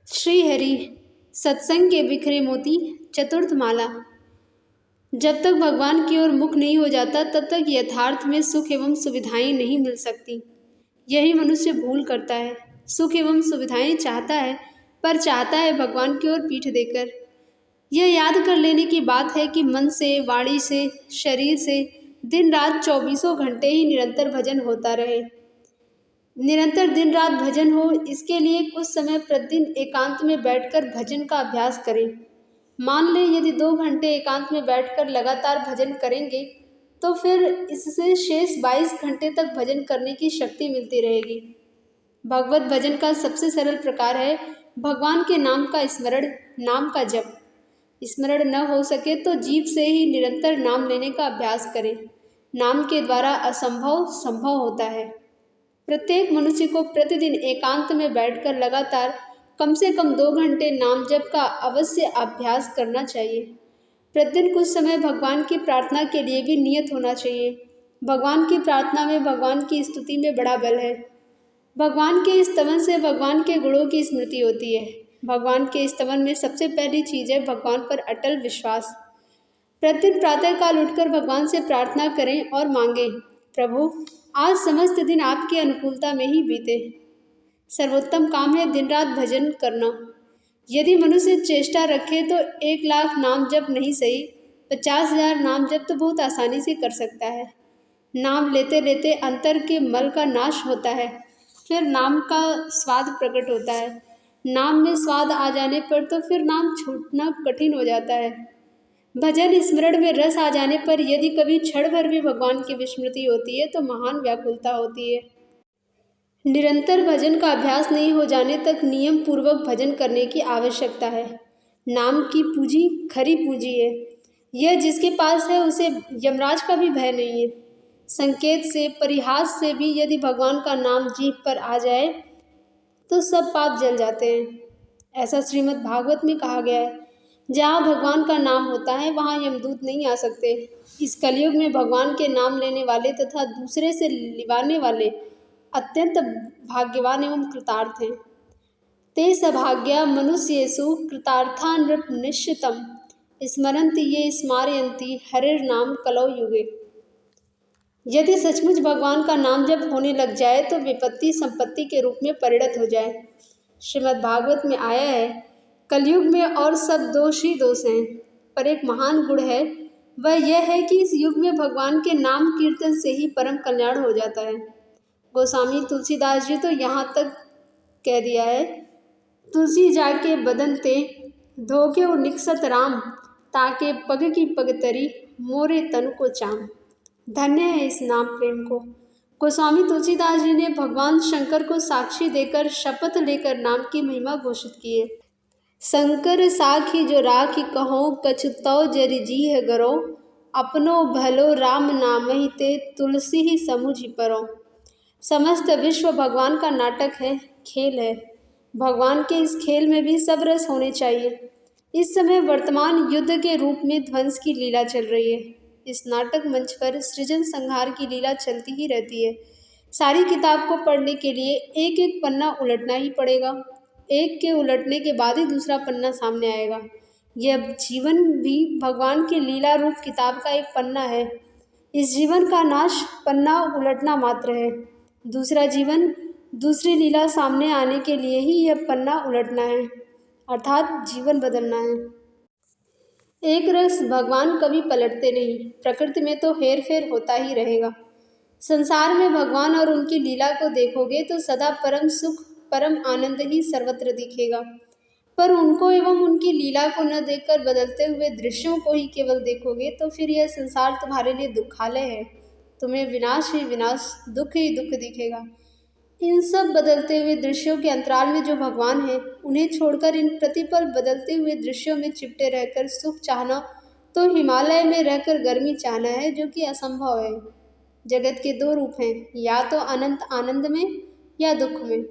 श्री हरि सत्संग के बिखरे मोती चतुर्थ माला। जब तक भगवान की ओर मुख नहीं हो जाता तब तक यथार्थ में सुख एवं सुविधाएं नहीं मिल सकती। यही मनुष्य भूल करता है। सुख एवं सुविधाएं चाहता है, पर चाहता है भगवान की ओर पीठ देकर। यह याद कर लेने की बात है कि मन से, वाणी से, शरीर से दिन रात 24 घंटे ही निरंतर भजन होता रहे। निरंतर दिन रात भजन हो, इसके लिए कुछ समय प्रतिदिन एकांत में बैठकर भजन का अभ्यास करें। मान लें यदि 2 घंटे एकांत में बैठकर लगातार भजन करेंगे तो फिर इससे शेष 22 घंटे तक भजन करने की शक्ति मिलती रहेगी। भगवत भजन का सबसे सरल प्रकार है भगवान के नाम का स्मरण, नाम का जप। स्मरण न हो सके तो जीभ से ही निरंतर नाम लेने का अभ्यास करें। नाम के द्वारा असंभव संभव होता है। प्रत्येक मनुष्य को प्रतिदिन एकांत में बैठकर लगातार कम से कम 2 घंटे नाम जप का अवश्य अभ्यास करना चाहिए। प्रतिदिन कुछ समय भगवान की प्रार्थना के लिए भी नियत होना चाहिए। भगवान की प्रार्थना में, भगवान की स्तुति में बड़ा बल है। भगवान के स्तवन से भगवान के गुणों की स्मृति होती है। भगवान के स्तवन में सबसे पहली चीज है भगवान पर अटल विश्वास। प्रतिदिन प्रातःकाल उठकर भगवान से प्रार्थना करें और मांगें, प्रभु आज समस्त दिन आपकी अनुकूलता में ही बीते। सर्वोत्तम काम है दिन रात भजन करना। यदि मनुष्य चेष्टा रखे तो 1 लाख नाम जप नहीं सही, 50,000 नाम जप तो बहुत आसानी से कर सकता है। नाम लेते लेते अंतर के मल का नाश होता है, फिर नाम का स्वाद प्रकट होता है। नाम में स्वाद आ जाने पर तो फिर नाम छूटना कठिन हो जाता है। भजन स्मरण में रस आ जाने पर यदि कभी क्षण भर भी भगवान की विस्मृति होती है तो महान व्याकुलता होती है। निरंतर भजन का अभ्यास नहीं हो जाने तक नियम पूर्वक भजन करने की आवश्यकता है। नाम की पूंजी खरी पूंजी है। यह जिसके पास है उसे यमराज का भी भय नहीं है। संकेत से, परिहास से भी यदि भगवान का नाम जीभ पर आ जाए तो सब पाप जल जाते हैं। ऐसा श्रीमद् भागवत में कहा गया है। जहाँ भगवान का नाम होता है वहाँ यमदूत नहीं आ सकते। इस कलयुग में भगवान के नाम लेने वाले तथा दूसरे से लिवाने वाले अत्यंत भाग्यवान एवं कृतार्थ हैं। ते सभाग्या मनुष्येषु कृतार्था नृप निश्चितम स्मरन्ति ये स्मारयन्ति हरिर्नाम कलौ युगे। यदि सचमुच भगवान का नाम जब होने लग जाए तो विपत्ति संपत्ति के रूप में परिणत हो जाए। श्रीमद् भागवत में आया है, कलयुग में और सब दोष ही दोष हैं, पर एक महान गुण है, वह यह है कि इस युग में भगवान के नाम कीर्तन से ही परम कल्याण हो जाता है। गोस्वामी तुलसीदास जी तो यहाँ तक कह दिया है, तुलसी जाके बदन ते धोके और निकसत राम, ताके पग की पगतरी मोरे तनु को चाम। धन्य है इस नाम प्रेम को। गोस्वामी तुलसीदास जी ने भगवान शंकर को साक्षी देकर शपथ लेकर नाम की महिमा घोषित की है। शंकर साखी जो राखी कहो, कछुतौ जरि जीह गरो, अपनो भलो राम नाम ही ते तुलसी ही समुझि परो। समस्त विश्व भगवान का नाटक है, खेल है। भगवान के इस खेल में भी सब रस होने चाहिए। इस समय वर्तमान युद्ध के रूप में ध्वंस की लीला चल रही है। इस नाटक मंच पर सृजन संहार की लीला चलती ही रहती है। सारी किताब को पढ़ने के लिए एक एक पन्ना उलटना ही पड़ेगा। एक के उलटने के बाद ही दूसरा पन्ना सामने आएगा। यह जीवन भी भगवान की लीला रूप किताब का एक पन्ना है। इस जीवन का नाश पन्ना उलटना मात्र है। दूसरा जीवन, दूसरी लीला सामने आने के लिए ही यह पन्ना उलटना है, अर्थात जीवन बदलना है। एक रस भगवान कभी पलटते नहीं। प्रकृति में तो हेर फेर होता ही रहेगा। संसार में भगवान और उनकी लीला को देखोगे तो सदा परम सुख, परम आनंद ही सर्वत्र दिखेगा। पर उनको एवं उनकी लीला को न देखकर बदलते हुए दृश्यों को ही केवल देखोगे तो फिर यह संसार तुम्हारे लिए दुखालय है। तुम्हें विनाश ही विनाश, दुख ही दुख दिखेगा। इन सब बदलते हुए दृश्यों के अंतराल में जो भगवान है, उन्हें छोड़कर इन प्रतिपल बदलते हुए दृश्यों में चिपटे रहकर सुख चाहना तो हिमालय में रहकर गर्मी चाहना है, जो कि असंभव है। जगत के 2 रूप हैं, या तो अनंत आनंद में या दुख में।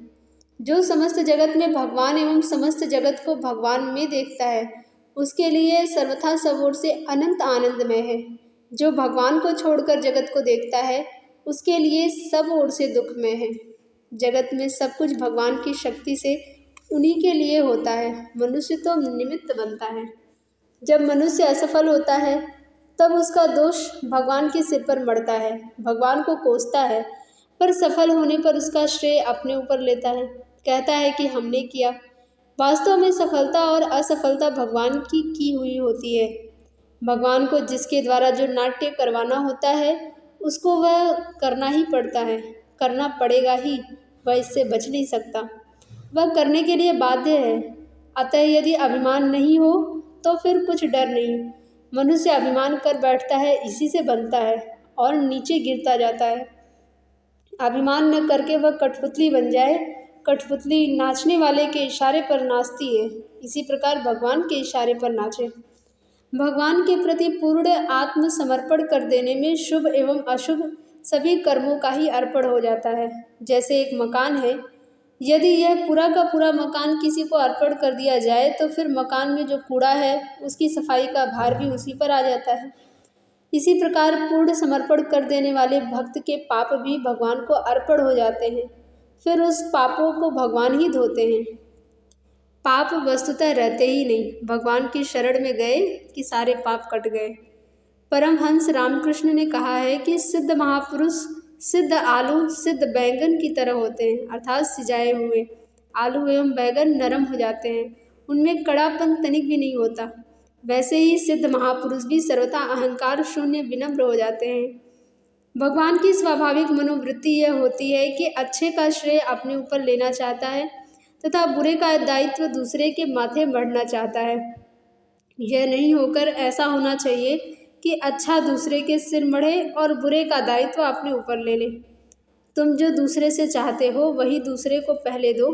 जो समस्त जगत में भगवान एवं समस्त जगत को भगवान में देखता है, उसके लिए सर्वथा सब ओर से अनंत आनंदमय है। जो भगवान को छोड़कर जगत को देखता है, उसके लिए सब ओर से दुखमय है। जगत में सब कुछ भगवान की शक्ति से उन्हीं के लिए होता है, मनुष्य तो निमित्त बनता है। जब मनुष्य असफल होता है तब उसका दोष भगवान के सिर पर मढ़ता है, भगवान को कोसता है, पर सफल होने पर उसका श्रेय अपने ऊपर लेता है, कहता है कि हमने किया। वास्तव में सफलता और असफलता भगवान की हुई होती है। भगवान को जिसके द्वारा जो नाट्य करवाना होता है उसको वह करना ही पड़ता है, करना पड़ेगा ही, वह इससे बच नहीं सकता, वह करने के लिए बाध्य है। अतः यदि अभिमान नहीं हो तो फिर कुछ डर नहीं। मनुष्य अभिमान कर बैठता है, इसी से बनता है और नीचे गिरता जाता है। अभिमान न करके वह कठपुतली बन जाए। कठपुतली नाचने वाले के इशारे पर नाचती है, इसी प्रकार भगवान के इशारे पर नाचे। भगवान के प्रति पूर्ण आत्मसमर्पण कर देने में शुभ एवं अशुभ सभी कर्मों का ही अर्पण हो जाता है। जैसे एक मकान है, यदि यह पूरा का पूरा मकान किसी को अर्पण कर दिया जाए तो फिर मकान में जो कूड़ा है उसकी सफाई का भार भी उसी पर आ जाता है। इसी प्रकार पूर्ण समर्पण कर देने वाले भक्त के पाप भी भगवान को अर्पण हो जाते हैं, फिर उस पापों को भगवान ही धोते हैं। पाप वस्तुतः रहते ही नहीं, भगवान की शरण में गए कि सारे पाप कट गए। परमहंस रामकृष्ण ने कहा है कि सिद्ध महापुरुष सिद्ध आलू सिद्ध बैंगन की तरह होते हैं, अर्थात सिजाए हुए आलू एवं बैंगन नरम हो जाते हैं, उनमें कड़ापन तनिक भी नहीं होता। वैसे ही सिद्ध महापुरुष भी सर्वथा अहंकार शून्य विनम्र हो जाते हैं। भगवान की स्वाभाविक मनोवृत्ति यह होती है कि अच्छे का श्रेय अपने ऊपर लेना चाहता है तथा बुरे का दायित्व दूसरे के माथे मढ़ना चाहता है। यह नहीं होकर ऐसा होना चाहिए कि अच्छा दूसरे के सिर मढ़े और बुरे का दायित्व अपने ऊपर ले ले। तुम जो दूसरे से चाहते हो वही दूसरे को पहले दो,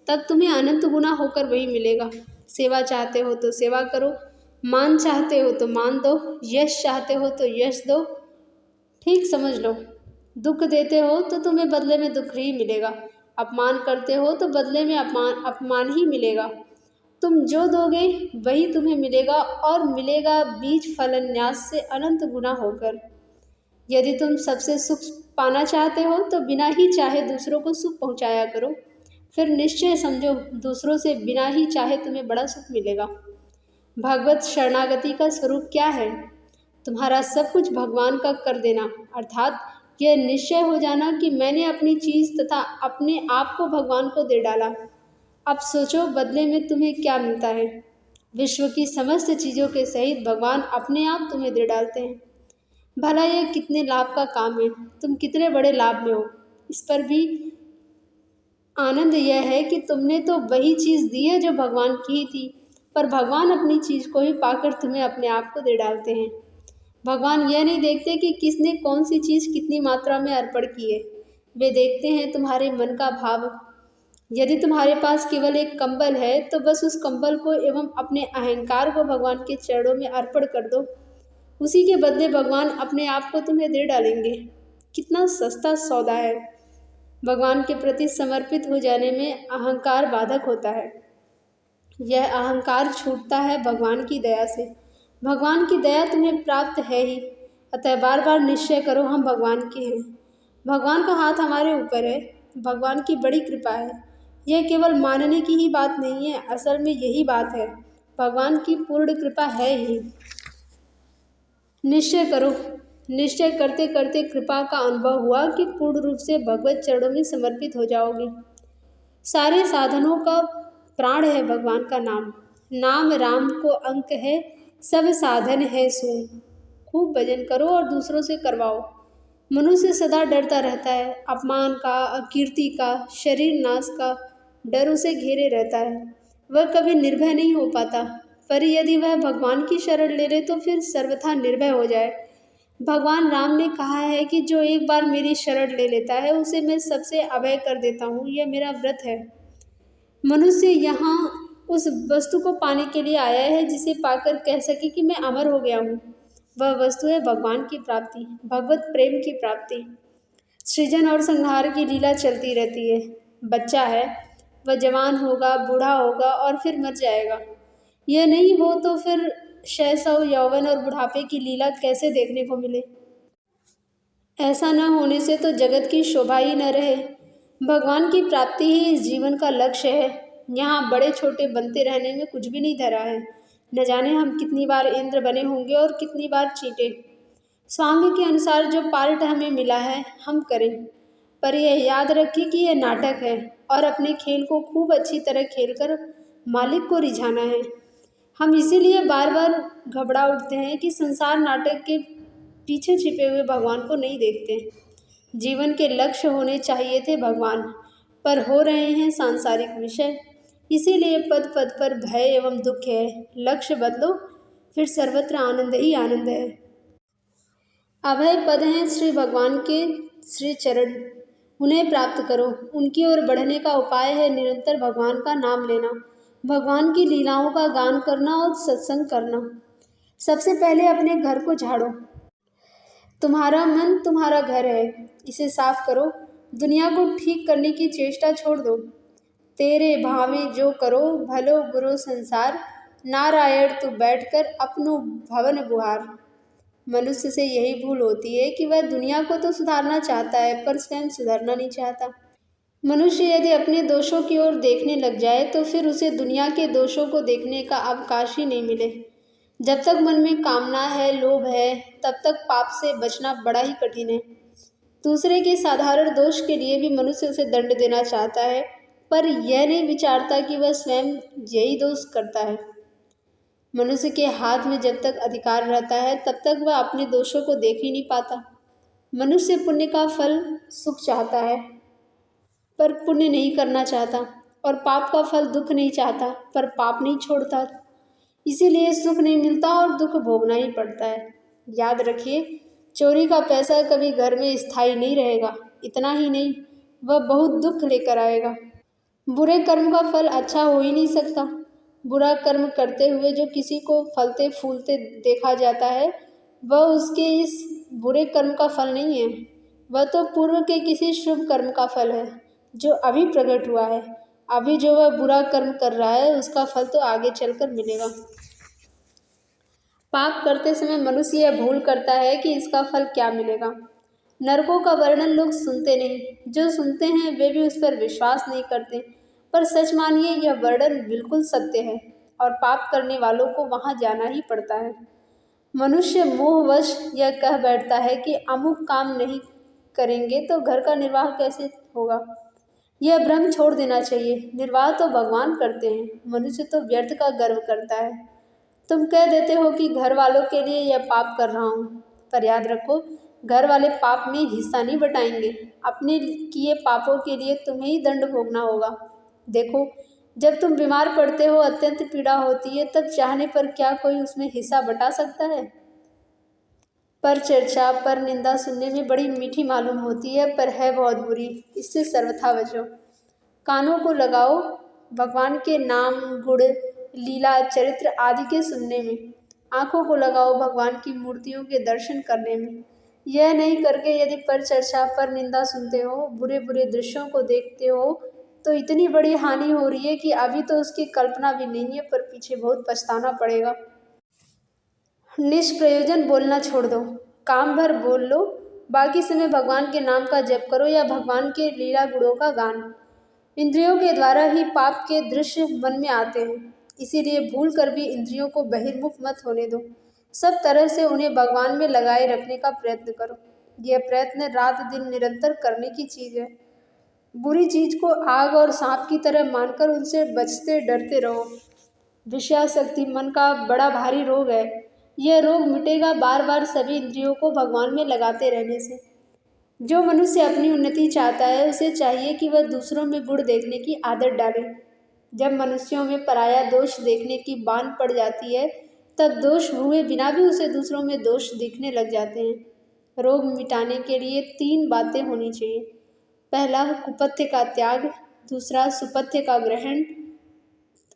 तब तुम्हें अनंत गुना होकर वही मिलेगा। सेवा चाहते हो तो सेवा करो, मान चाहते हो तो मान दो, यश चाहते हो तो यश दो। ठीक समझ लो, दुख देते हो तो तुम्हें बदले में दुख ही मिलेगा, अपमान करते हो तो बदले में अपमान ही मिलेगा। तुम जो दोगे वही तुम्हें मिलेगा और मिलेगा बीज फलन्यास से अनंत गुना होकर। यदि तुम सबसे सुख पाना चाहते हो तो बिना ही चाहे दूसरों को सुख पहुंचाया करो, फिर निश्चय समझो दूसरों से बिना ही चाहे तुम्हें बड़ा सुख मिलेगा। भगवत शरणागति का स्वरूप क्या है? तुम्हारा सब कुछ भगवान का कर देना, अर्थात यह निश्चय हो जाना कि मैंने अपनी चीज़ तथा अपने आप को भगवान को दे डाला। अब सोचो बदले में तुम्हें क्या मिलता है। विश्व की समस्त चीज़ों के सहित भगवान अपने आप तुम्हें दे डालते हैं। भला यह कितने लाभ का काम है, तुम कितने बड़े लाभ में हो। इस पर भी आनंद यह है कि तुमने तो वही चीज़ दी है जो भगवान की ही थी, पर भगवान अपनी चीज़ को ही पाकर तुम्हें अपने आप को दे डालते हैं। भगवान यह नहीं देखते कि किसने कौन सी चीज़ कितनी मात्रा में अर्पण की है, वे देखते हैं तुम्हारे मन का भाव। यदि तुम्हारे पास केवल एक कंबल है तो बस उस कंबल को एवं अपने अहंकार को भगवान के चरणों में अर्पण कर दो, उसी के बदले भगवान अपने आप को तुम्हें दे डालेंगे। कितना सस्ता सौदा है। भगवान के प्रति समर्पित हो जाने में अहंकार बाधक होता है। यह अहंकार छूटता है भगवान की दया से। भगवान की दया तुम्हें प्राप्त है ही, अतः बार बार निश्चय करो हम भगवान के हैं। भगवान का हाथ हमारे ऊपर है, भगवान की बड़ी कृपा है। यह केवल मानने की ही बात नहीं है, असल में यही बात है, भगवान की पूर्ण कृपा है ही। निश्चय करो। निश्चय करते करते कृपा का अनुभव हुआ कि पूर्ण रूप से भगवत चरणों में समर्पित हो जाओगे। सारे साधनों का प्राण है भगवान का नाम, नाम राम को अंक है, सब साधन है सून। खूब भजन करो और दूसरों से करवाओ। मनुष्य सदा डरता रहता है, अपमान का, अकीर्ति का, शरीर नाश का डर उसे घेरे रहता है। वह कभी निर्भय नहीं हो पाता, पर यदि वह भगवान की शरण ले ले तो फिर सर्वथा निर्भय हो जाए। भगवान राम ने कहा है कि जो एक बार मेरी शरण ले लेता है उसे मैं सबसे अभय कर देता हूँ, यह मेरा व्रत है। मनुष्य यहाँ उस वस्तु को पाने के लिए आया है जिसे पाकर कह सके कि मैं अमर हो गया हूँ। वह वस्तु है भगवान की प्राप्ति, भगवत प्रेम की प्राप्ति। सृजन और संहार की लीला चलती रहती है। बच्चा है, वह जवान होगा, बूढ़ा होगा और फिर मर जाएगा। यह नहीं हो तो फिर शैशव, यौवन और बुढ़ापे की लीला कैसे देखने को मिले। ऐसा न होने से तो जगत की शोभा ही न रहे। भगवान की प्राप्ति ही इस जीवन का लक्ष्य है। यहाँ बड़े छोटे बनते रहने में कुछ भी नहीं धरा है। न जाने हम कितनी बार इंद्र बने होंगे और कितनी बार चींटे। स्वांग के अनुसार जो पार्ट हमें मिला है हम करें, पर यह याद रखें कि यह नाटक है और अपने खेल को खूब अच्छी तरह खेलकर मालिक को रिझाना है। हम इसीलिए बार बार घबरा उठते हैं कि संसार नाटक के पीछे छिपे हुए भगवान को नहीं देखते। जीवन के लक्ष्य होने चाहिए थे भगवान, पर हो रहे हैं सांसारिक विषय। इसीलिए पद पद पर भय एवं दुख है। लक्ष्य बदलो, फिर सर्वत्र आनंद ही आनंद है। अभय पद हैं श्री भगवान के श्री चरण, उन्हें प्राप्त करो। उनकी ओर बढ़ने का उपाय है निरंतर भगवान का नाम लेना, भगवान की लीलाओं का गान करना और सत्संग करना। सबसे पहले अपने घर को झाड़ो। तुम्हारा मन तुम्हारा घर है, इसे साफ करो। दुनिया को ठीक करने की चेष्टा छोड़ दो। तेरे भावे जो करो, भलो बुरो संसार, नारायण तू बैठकर अपनो भवन बुहार। मनुष्य से यही भूल होती है कि वह दुनिया को तो सुधारना चाहता है, पर स्वयं सुधरना नहीं चाहता। मनुष्य यदि अपने दोषों की ओर देखने लग जाए तो फिर उसे दुनिया के दोषों को देखने का अवकाश ही नहीं मिले। जब तक मन में कामना है, लोभ है, तब तक पाप से बचना बड़ा ही कठिन है। दूसरे के साधारण दोष के लिए भी मनुष्य उसे दंड देना चाहता है, पर यह नहीं विचारता कि वह स्वयं यही दोष करता है। मनुष्य के हाथ में जब तक अधिकार रहता है तब तक वह अपने दोषों को देख ही नहीं पाता। मनुष्य पुण्य का फल सुख चाहता है, पर पुण्य नहीं करना चाहता, और पाप का फल दुख नहीं चाहता, पर पाप नहीं छोड़ता। इसीलिए सुख नहीं मिलता और दुख भोगना ही पड़ता है। याद रखिए, चोरी का पैसा कभी घर में स्थायी नहीं रहेगा। इतना ही नहीं, वह बहुत दुख लेकर आएगा। बुरे कर्म का फल अच्छा हो ही नहीं सकता। बुरा कर्म करते हुए जो किसी को फलते फूलते देखा जाता है, वह उसके इस बुरे कर्म का फल नहीं है, वह तो पूर्व के किसी शुभ कर्म का फल है जो अभी प्रकट हुआ है। अभी जो वह बुरा कर्म कर रहा है उसका फल तो आगे चलकर मिलेगा। पाप करते समय मनुष्य यह भूल करता है कि इसका फल क्या मिलेगा। नरकों का वर्णन लोग सुनते नहीं, जो सुनते हैं वे भी उस पर विश्वास नहीं करते, पर सच मानिए यह वर्णन बिल्कुल सत्य है और पाप करने वालों को वहां जाना ही पड़ता है। मनुष्य मोहवश यह कह बैठता है कि अमुक काम नहीं करेंगे तो घर का निर्वाह कैसे होगा। यह भ्रम छोड़ देना चाहिए। निर्वाह तो भगवान करते हैं, मनुष्य तो व्यर्थ का गर्व करता है। तुम कह देते हो कि घर वालों के लिए यह पाप कर रहा हूँ, पर याद रखो घर वाले पाप में हिस्सा नहीं बटाएंगे। अपने किए पापों के लिए तुम्हें ही दंड भोगना होगा। देखो, जब तुम बीमार पड़ते हो, अत्यंत पीड़ा होती है, तब चाहने पर क्या कोई उसमें हिस्सा बटा सकता है। पर चर्चा, पर निंदा सुनने में बड़ी मीठी मालूम होती है, पर है बहुत बुरी। इससे सर्वथा बचो। कानों को लगाओ भगवान के नाम, गुण, लीला, चरित्र आदि के सुनने में। आँखों को लगाओ भगवान की मूर्तियों के दर्शन करने में। यह नहीं करके यदि पर चर्चा, पर निंदा सुनते हो, बुरे बुरे दृश्यों को देखते हो, तो इतनी बड़ी हानि हो रही है कि अभी तो उसकी कल्पना भी नहीं है, पर पीछे बहुत पछताना पड़ेगा। निष्प्रयोजन बोलना छोड़ दो, काम भर बोल लो। बाकी समय भगवान के नाम का जप करो या भगवान के लीला गुणों का गान। इंद्रियों के द्वारा ही पाप के दृश्य मन में आते हैं, इसीलिए भूल कर भी इंद्रियों को बहिर्मुख मत होने दो। सब तरह से उन्हें भगवान में लगाए रखने का प्रयत्न करो। यह प्रयत्न रात दिन निरंतर करने की चीज़ है। बुरी चीज को आग और सांप की तरह मानकर उनसे बचते डरते रहो। विषयासक्ति मन का बड़ा भारी रोग है। यह रोग मिटेगा बार बार सभी इंद्रियों को भगवान में लगाते रहने से। जो मनुष्य अपनी उन्नति चाहता है उसे चाहिए कि वह दूसरों में गुण देखने की आदत डाले। जब मनुष्यों में पराया दोष देखने की बान पड़ जाती है तब दोष हुए बिना भी उसे दूसरों में दोष दिखने लग जाते हैं। रोग मिटाने के लिए 3 बातें होनी चाहिए। पहला कुपथ्य का त्याग, दूसरा सुपथ्य का ग्रहण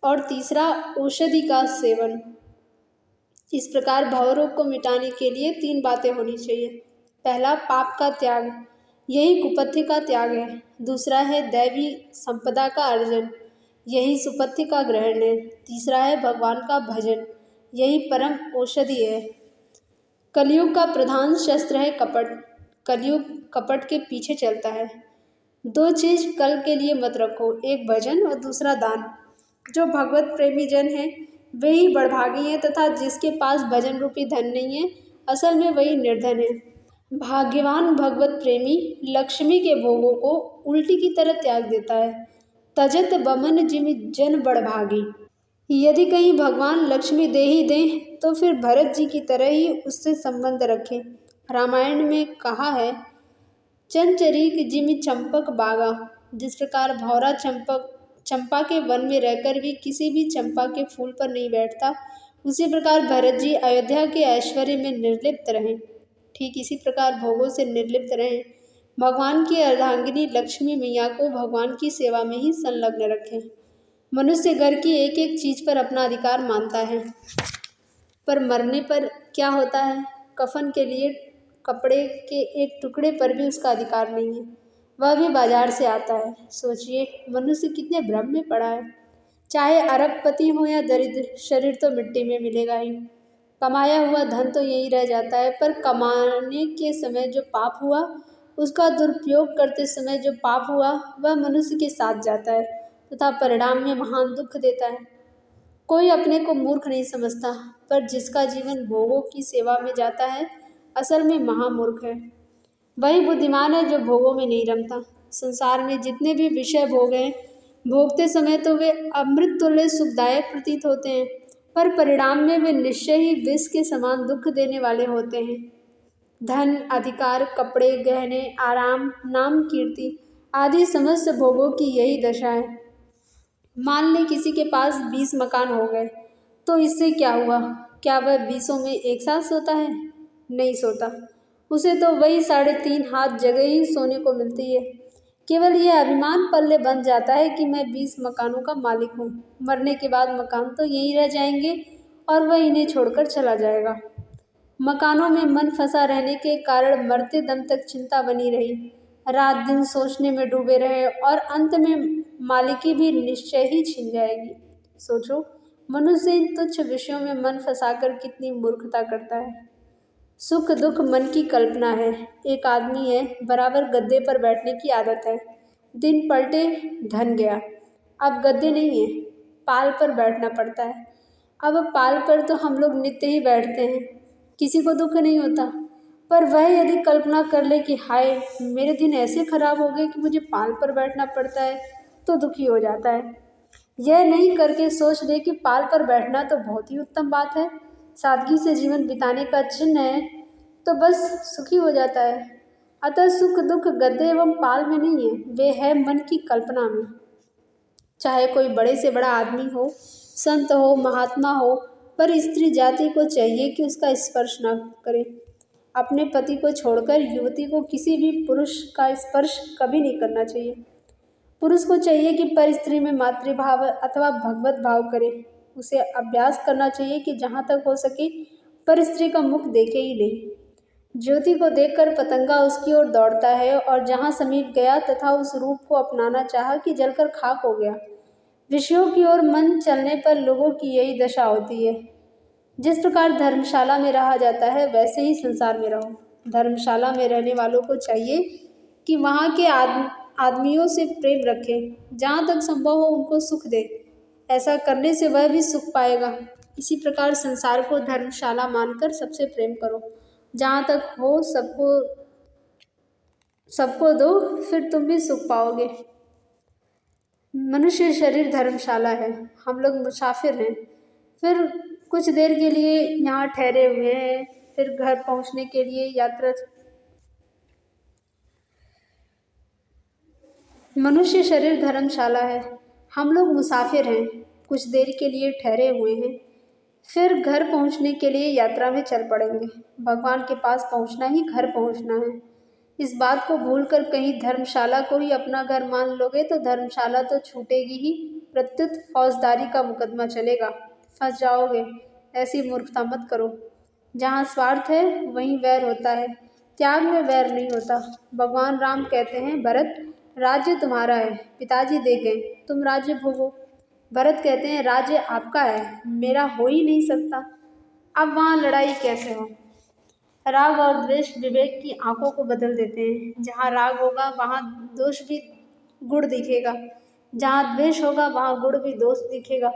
और तीसरा औषधि का सेवन। इस प्रकार भवरोग को मिटाने के लिए 3 बातें होनी चाहिए। पहला पाप का त्याग, यही कुपथ्य का त्याग है। दूसरा है दैवी संपदा का अर्जन, यही सुपथ्य का ग्रहण है। तीसरा है भगवान का भजन, यही परम औषधि है। कलयुग का प्रधान शस्त्र है कपट। कलयुग कपट के पीछे चलता है। दो चीज कल के लिए मत रखो, एक भजन और दूसरा दान। जो भगवत प्रेमी जन है वे ही बड़भागी हैं, तथा जिसके पास भजन रूपी धन नहीं है असल में वही निर्धन है। भाग्यवान भगवत प्रेमी लक्ष्मी के भोगों को उल्टी की तरह त्याग देता है। तजत बमन जिमि जन बड़भागी। यदि कहीं भगवान लक्ष्मी दे ही दें तो फिर भरत जी की तरह ही उससे संबंध रखें। रामायण में कहा है, चंचरीक जिमि चंपक बागा। जिस प्रकार भौरा चंपा के वन में रहकर भी किसी भी चंपा के फूल पर नहीं बैठता, उसी प्रकार भरत जी अयोध्या के ऐश्वर्य में निर्लिप्त रहें। ठीक इसी प्रकार भोगों से निर्लिप्त रहें। भगवान की अर्धांगिनी लक्ष्मी मैया को भगवान की सेवा में ही संलग्न रखें। मनुष्य घर की एक एक चीज पर अपना अधिकार मानता है, पर मरने पर क्या होता है? कफन के लिए कपड़े के एक टुकड़े पर भी उसका अधिकार नहीं है, वह भी बाजार से आता है। सोचिए मनुष्य कितने भ्रम में पड़ा है। चाहे अरबपति हो या दरिद्र, शरीर तो मिट्टी में मिलेगा ही। कमाया हुआ धन तो यही रह जाता है, पर कमाने के समय जो पाप हुआ, उसका दुरुपयोग करते समय जो पाप हुआ, वह मनुष्य के साथ जाता है तथा परिणाम में महान दुख देता है। कोई अपने को मूर्ख नहीं समझता, पर जिसका जीवन भोगों की सेवा में जाता है असल में महामूर्ख है। वही बुद्धिमान है जो भोगों में नहीं रमता। संसार में जितने भी विषय भोग हैं, भोगते समय तो वे अमृत तुल्य सुखदायक प्रतीत होते हैं, पर परिणाम में वे निश्चय ही विष के समान दुख देने वाले होते हैं। धन, अधिकार, कपड़े, गहने, आराम, नाम, कीर्ति आदि समस्त भोगों की यही दशा है। मान लें किसी के पास 20 मकान हो गए, तो इससे क्या हुआ? क्या वह 20 में एक साथ सोता है? नहीं सोता। उसे तो वही 3.5 हाथ जगह ही सोने को मिलती है। केवल यह अभिमान पल्ले बन जाता है कि मैं 20 मकानों का मालिक हूँ। मरने के बाद मकान तो यहीं रह जाएंगे और वह इन्हें छोड़कर चला जाएगा। मकानों में मन फंसा रहने के कारण मरते दम तक चिंता बनी रही। रात दिन सोचने में डूबे रहे और अंत में मालिकी भी निश्चय ही छिन जाएगी। सोचो, मनुष्य इन तुच्छ विषयों में मन फंसाकर कितनी मूर्खता करता है। सुख दुख मन की कल्पना है। एक आदमी है, बराबर गद्दे पर बैठने की आदत है। दिन पलटे धन गया, अब गद्दे नहीं है, पाल पर बैठना पड़ता है। अब पाल पर तो हम लोग नित्य ही बैठते हैं, किसी को दुख नहीं होता, पर वह यदि कल्पना कर ले कि हाय मेरे दिन ऐसे खराब हो गए कि मुझे पाल पर बैठना पड़ता है, तो दुखी हो जाता है। यह नहीं करके सोच ले कि पाल पर बैठना तो बहुत ही उत्तम बात है, सादगी से जीवन बिताने का चिन्ह है, तो बस सुखी हो जाता है। अतः सुख दुख गद्दे एवं पाल में नहीं है, वे है मन की कल्पना में। चाहे कोई बड़े से बड़ा आदमी हो, संत हो, महात्मा हो, पर स्त्री जाति को चाहिए कि उसका स्पर्श न करे। अपने पति को छोड़कर युवती को किसी भी पुरुष का स्पर्श कभी नहीं करना चाहिए। पुरुष को चाहिए कि पर स्त्री में मातृभाव अथवा भगवत भाव करे। उसे अभ्यास करना चाहिए कि जहाँ तक हो सके पर स्त्री का मुख देखे ही नहीं। ज्योति को देखकर पतंगा उसकी ओर दौड़ता है और जहाँ समीप गया तथा उस रूप को अपनाना चाहा कि जलकर खाक हो गया। विषयों की ओर मन चलने पर लोगों की यही दशा होती है। जिस प्रकार धर्मशाला में रहा जाता है, वैसे ही संसार में रहो। धर्मशाला में रहने वालों को चाहिए कि वहाँ के आदमियों से प्रेम रखें, जहाँ तक संभव हो उनको सुख दे। ऐसा करने से वह भी सुख पाएगा। इसी प्रकार संसार को धर्मशाला मानकर सबसे प्रेम करो, जहाँ तक हो सबको दो, फिर तुम भी सुख पाओगे। मनुष्य शरीर धर्मशाला है, हम लोग मुसाफिर हैं। फिर कुछ देर के लिए यहाँ ठहरे हुए हैं, फिर घर पहुँचने के लिए यात्रा। मनुष्य शरीर धर्मशाला है, हम लोग मुसाफिर हैं, कुछ देर के लिए ठहरे हुए हैं, फिर घर पहुँचने के लिए यात्रा में चल पड़ेंगे। भगवान के पास पहुँचना ही घर पहुँचना है। इस बात को भूलकर कहीं धर्मशाला को ही अपना घर मान लोगे तो धर्मशाला तो छूटेगी ही, प्रत्युत फौजदारी का मुकदमा चलेगा, फंस जाओगे। ऐसी मूर्खता मत करो। जहाँ स्वार्थ है वहीं वैर होता है, त्याग में वैर नहीं होता। भगवान राम कहते हैं, भरत राज्य तुम्हारा है, पिताजी दे गए, तुम राज्य भोगो। भरत कहते हैं, राज्य आपका है, मेरा हो ही नहीं सकता। अब वहाँ लड़ाई कैसे हो? राग और द्वेष विवेक की आंखों को बदल देते हैं। जहाँ राग होगा वहाँ दोष भी गुण दिखेगा, जहाँ द्वेष होगा वहाँ गुण भी दोष दिखेगा।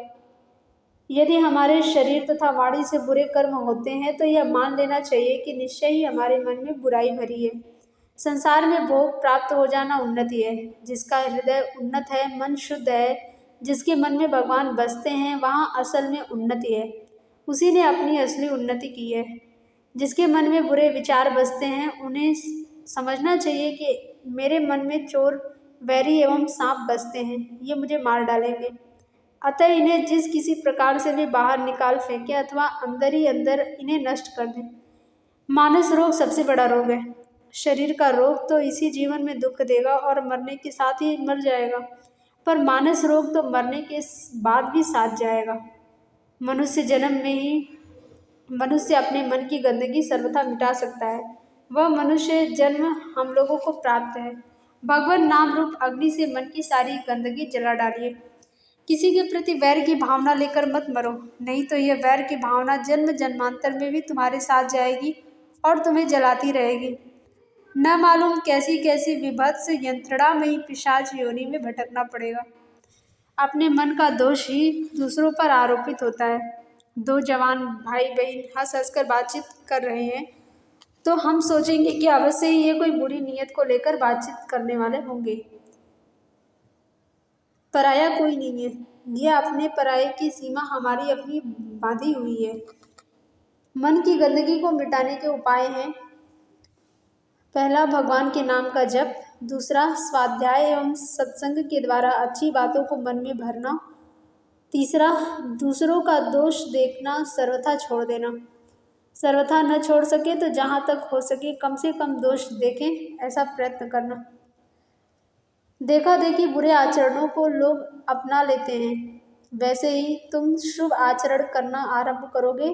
यदि हमारे शरीर तथा वाणी से बुरे कर्म होते हैं तो यह मान लेना चाहिए कि निश्चय ही हमारे मन में बुराई भरी है। संसार में भोग प्राप्त हो जाना उन्नति है। जिसका हृदय उन्नत है, मन शुद्ध है, जिसके मन में भगवान बसते हैं, वहाँ असल में उन्नति है। उसी ने अपनी असली उन्नति की है। जिसके मन में बुरे विचार बसते हैं उन्हें समझना चाहिए कि मेरे मन में चोर, वैरी एवं सांप बसते हैं, ये मुझे मार डालेंगे। अतः इन्हें जिस किसी प्रकार से भी बाहर निकाल फेंके अथवा अंदर ही अंदर इन्हें नष्ट कर दें। मानस रोग सबसे बड़ा रोग है। शरीर का रोग तो इसी जीवन में दुख देगा और मरने के साथ ही मर जाएगा, पर मानस रोग तो मरने के बाद भी साथ जाएगा। मनुष्य जन्म में ही मनुष्य अपने मन की गंदगी सर्वथा मिटा सकता है। वह मनुष्य जन्म हम लोगों को प्राप्त है। भगवान नाम रूप अग्नि से मन की सारी गंदगी जला डालिए। किसी के प्रति वैर की भावना लेकर मत मरो, नहीं तो यह वैर की भावना जन्म जन्मांतर में भी तुम्हारे साथ जाएगी और तुम्हें जलाती रहेगी। न मालूम कैसी कैसी विभत्स यंत्रणा में ही पिशाच योनि में भटकना पड़ेगा। अपने मन का दोष ही दूसरों पर आरोपित होता है। दो जवान भाई बहन हंस हंस कर बातचीत कर रहे हैं तो हम सोचेंगे कि अवश्य ही ये कोई बुरी नीयत को लेकर बातचीत करने वाले होंगे। पराया कोई नहीं है, यह अपने पराये की सीमा हमारी अपनी बांधी हुई है। मन की गंदगी को मिटाने के उपाय हैं। पहला, भगवान के नाम का जप। दूसरा, स्वाध्याय एवं सत्संग के द्वारा अच्छी बातों को मन में भरना। तीसरा, दूसरों का दोष देखना सर्वथा छोड़ देना। सर्वथा न छोड़ सके तो जहाँ तक हो सके कम से कम दोष देखें, ऐसा प्रयत्न करना। देखा देखी बुरे आचरणों को लोग अपना लेते हैं, वैसे ही तुम शुभ आचरण करना आरंभ करोगे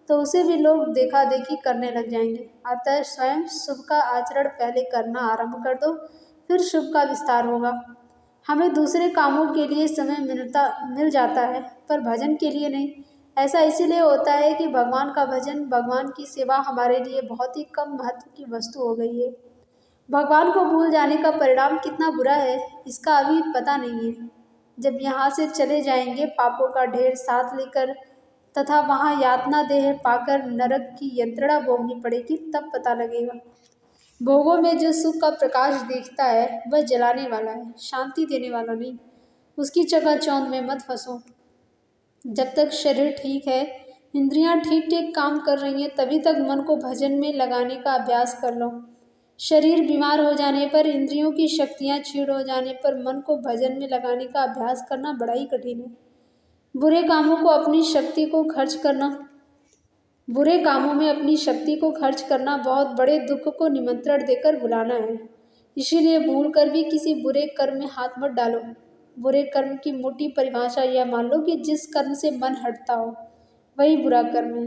तो उसे भी लोग देखा देखी करने लग जाएंगे। अतः स्वयं शुभ का आचरण पहले करना आरंभ कर दो, फिर शुभ का विस्तार होगा। हमें दूसरे कामों के लिए समय मिल जाता है, पर भजन के लिए नहीं। ऐसा इसीलिए होता है कि भगवान का भजन, भगवान की सेवा हमारे लिए बहुत ही कम महत्व की वस्तु हो गई है। भगवान को भूल जाने का परिणाम कितना बुरा है, इसका अभी पता नहीं है। जब यहाँ से चले जाएंगे पापों का ढेर साथ लेकर तथा वहाँ यातना देह पाकर नरक की यंत्रणा भोगनी पड़ेगी, तब पता लगेगा। भोगों में जो सुख का प्रकाश दिखता है वह जलाने वाला है, शांति देने वाला नहीं। उसकी चकाचौंध में मत फंसो। जब तक शरीर ठीक है, इंद्रियां ठीक ठीक काम कर रही हैं, तभी तक मन को भजन में लगाने का अभ्यास कर लो। शरीर बीमार हो जाने पर, इंद्रियों की शक्तियां क्षीण हो जाने पर मन को भजन में लगाने का अभ्यास करना बड़ा ही कठिन है। बुरे कामों में अपनी शक्ति को खर्च करना बहुत बड़े दुख को निमंत्रण देकर बुलाना है। इसीलिए भूल कर भी किसी बुरे कर्म में हाथ मत डालो। बुरे कर्म की मोटी परिभाषा यह मान लो कि जिस कर्म से मन हटता हो वही बुरा कर्म है।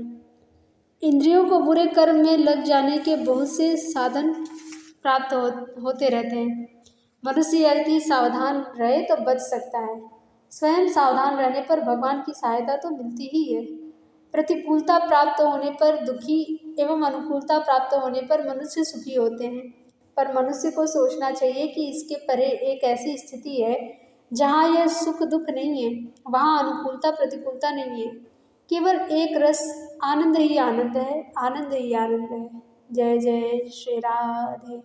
इंद्रियों को बुरे कर्म में लग जाने के बहुत से साधन प्राप्त होते रहते हैं। मनुष्य यदि सावधान रहे तो बच सकता है। स्वयं सावधान रहने पर भगवान की सहायता तो मिलती ही है। प्रतिकूलता प्राप्त होने पर दुखी एवं अनुकूलता प्राप्त होने पर मनुष्य सुखी होते हैं, पर मनुष्य को सोचना चाहिए कि इसके परे एक ऐसी स्थिति है जहाँ यह सुख दुख नहीं है, वहाँ अनुकूलता प्रतिकूलता नहीं है, केवल एक रस आनंद ही आनंद है, आनंद ही आनंद है। जय जय श्री राधे।